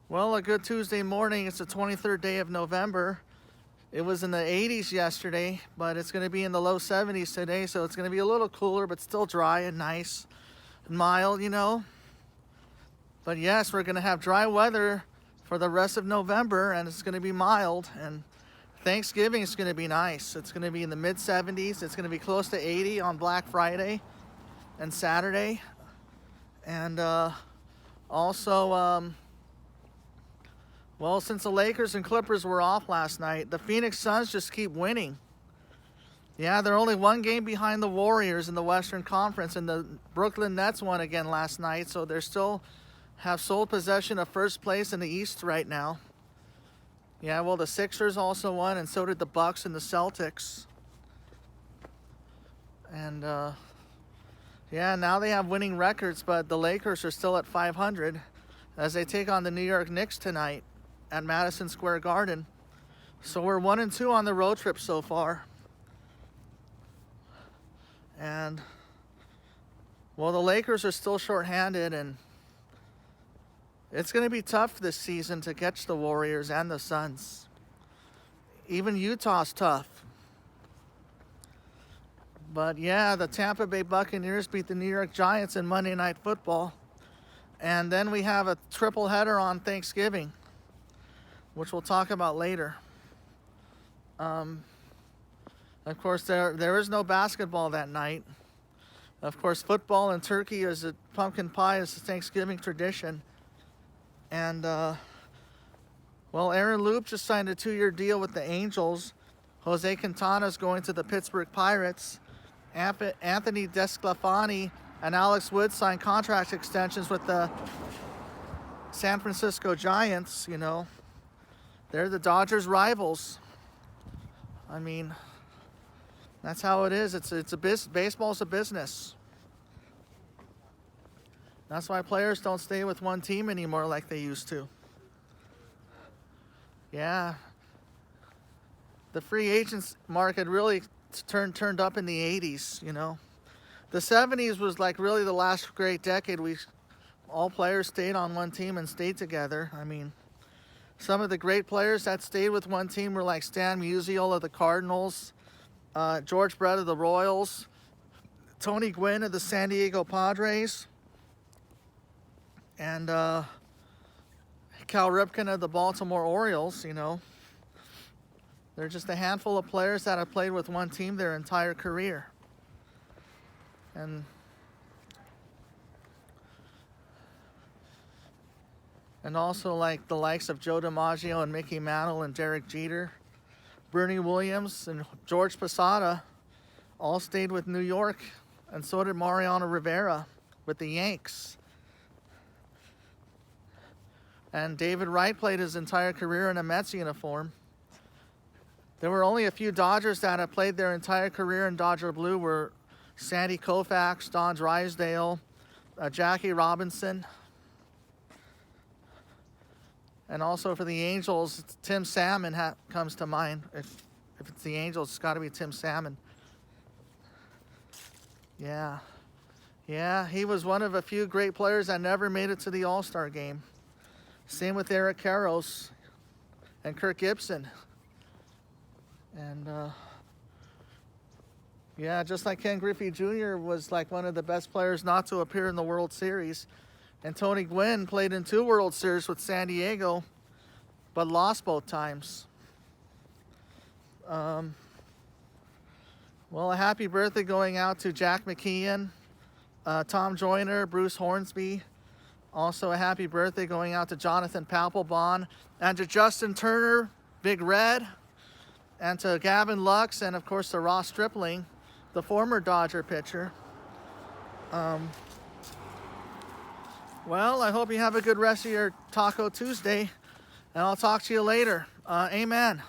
Well, a good Tuesday morning. It's the 23rd day of November. It was in the 80s yesterday, but it's going to be in the low 70s today, so it's going to be a little cooler, but still dry and nice and mild, you know. But yes, we're going to have dry weather for the rest of November, and it's going to be mild. And Thanksgiving is going to be nice. It's going to be in the mid 70s. It's going to be close to 80 on Black Friday and Saturday. And also, well, since the Lakers and Clippers were off last night, the Phoenix Suns just keep winning. Yeah, they're only one game behind the Warriors in the Western Conference, and the Brooklyn Nets won again last night, so they still have sole possession of first place in the East right now. Yeah, well, the Sixers also won, and so did the Bucks and the Celtics. And, yeah, now they have winning records, but the Lakers are still at 500 as they take on the New York Knicks tonight at Madison Square Garden. So we're 1-2 on the road trip so far. And, well, the Lakers are still shorthanded, and it's going to be tough this season to catch the Warriors and the Suns. Even Utah's tough. But yeah, the Tampa Bay Buccaneers beat the New York Giants in Monday Night Football. And then we have a triple header on Thanksgiving, which we'll talk about later. Of course, there is no basketball that night. Of course, football and turkey is a pumpkin pie is a Thanksgiving tradition. And, well, Aaron Loop just signed a 2-year deal with the Angels. Jose Quintana's going to the Pittsburgh Pirates. Anthony Desclafani and Alex Wood signed contract extensions with the San Francisco Giants, you know. They're the Dodgers' rivals. I mean, that's how it is. Baseball's a business. That's why players don't stay with one team anymore like they used to. Yeah. The free agents market really turned up in the 80s, you know. The 70s was like really the last great decade. All players stayed on one team and stayed together. I mean, some of the great players that stayed with one team were like Stan Musial of the Cardinals, George Brett of the Royals, Tony Gwynn of the San Diego Padres, and Cal Ripken of the Baltimore Orioles, you know. They're just a handful of players that have played with one team their entire career. And also like the likes of Joe DiMaggio and Mickey Mantle and Derek Jeter, Bernie Williams and George Posada all stayed with New York, and so did Mariano Rivera with the Yanks. And David Wright played his entire career in a Mets uniform. There were only a few Dodgers that have played their entire career in Dodger blue were Sandy Koufax, Don Drysdale, Jackie Robinson. And also for the Angels, Tim Salmon comes to mind. If it's the Angels, it's got to be Tim Salmon. Yeah. Yeah, he was one of a few great players that never made it to the All-Star game. Same with Eric Karros and Kirk Gibson. And, yeah, just like Ken Griffey Jr. was like one of the best players not to appear in the World Series. And Tony Gwynn played in 2 World Series with San Diego, but lost both times. Well, a happy birthday going out to Jack McKeon, Tom Joyner, Bruce Hornsby. Also a happy birthday going out to Jonathan Papelbon and to Justin Turner, Big Red, and to Gavin Lux, and of course to Ross Stripling, the former Dodger pitcher. Well, I hope you have a good rest of your Taco Tuesday, and I'll talk to you later. Amen.